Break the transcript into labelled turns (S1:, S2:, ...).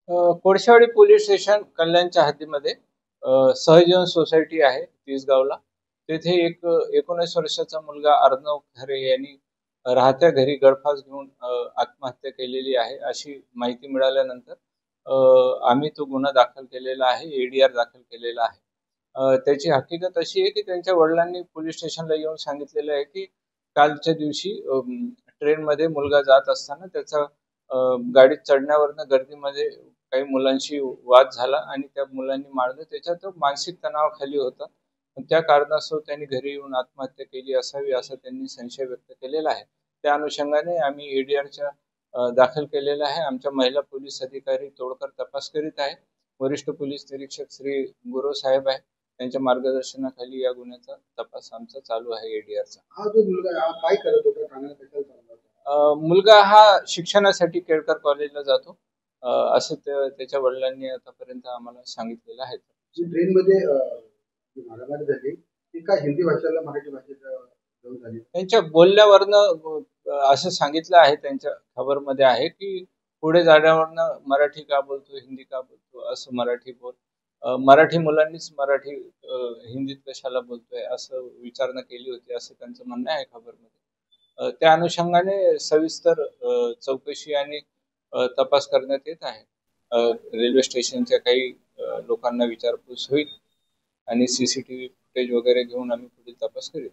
S1: Kolshewadi police station कल्याणच्या हद्दीमध्ये सहजीवन society आहे तिसगावला. तेथे एक 19 वर्षाचा मुलगा अर्णव खरे यांनी राहत्या घरी गळफास घेऊन आत्महत्या केलेली आहे अशी माहिती मिळाल्यानंतर आम्ही तो गुन्हा दाखल केलेला आहे, एडीआर दाखल केलेला आहे. त्याची हकीकत अशी आहे की त्यांच्या वडिलांनी पोलीस स्टेशनला येऊन सांगितलेलं आहे की कालच्या दिवशी ट्रेनमध्ये मुलगा जात असताना त्याचा गाडीत चढण्यावरनं गर्दीमध्ये काही मुलांशी वाद झाला आणि त्या मुलांनी मारलं. त्याच्यात तो मानसिक तणावाखाली होता. त्या कारणास्तव त्यांनी घरी येऊन आत्महत्या केली असावी असा त्यांनी संशय व्यक्त केलेला आहे. त्या अनुषंगाने आम्ही एडीआरच्या दाखल केलेला आहे. आमच्या महिला पोलीस अधिकारी तोडकर तपास करीत आहे. वरिष्ठ पोलीस निरीक्षक श्री गुरव साहेब आहे. त्यांच्या मार्गदर्शनाखाली या गुन्ह्याचा तपास आमचा चालू आहे एडीआरचा.
S2: हा जो मुलगा काय करत होता, ठाण्याला कशाला चालला होता?
S1: मुलगा हा शिक्षणासाठी केळकर कॉलेजला जातो असं त्याच्या वडिलांनी आतापर्यंत आम्हाला सांगितलेलं आहे.
S2: ट्रेनमध्ये मारामारी झाली ती का हिंदी भाषेला मराठी भाषेत जाऊन झाली?
S1: त्यांच्या बोलण्यावरनं असं सांगितलं आहे, त्यांच्या खबरमध्ये आहे की पुढे जाण्यावरनं मराठी का बोलतो, हिंदी का बोलतो, असं मराठी बोल. मराठी मुलांनीच मराठी हिंदीत कशाला बोलतोय असं विचारणा केली होती असं त्यांचं म्हणणं आहे खबरमध्ये. त्या अनुषंगाने सविस्तर चौकशी आणि तपास करण्यात येत आहे. रेल्वे स्टेशनच्या काही लोकांना विचारपूस होईल आणि सीसीटीव्ही फुटेज वगैरे घेऊन आम्ही पुढील तपास करू.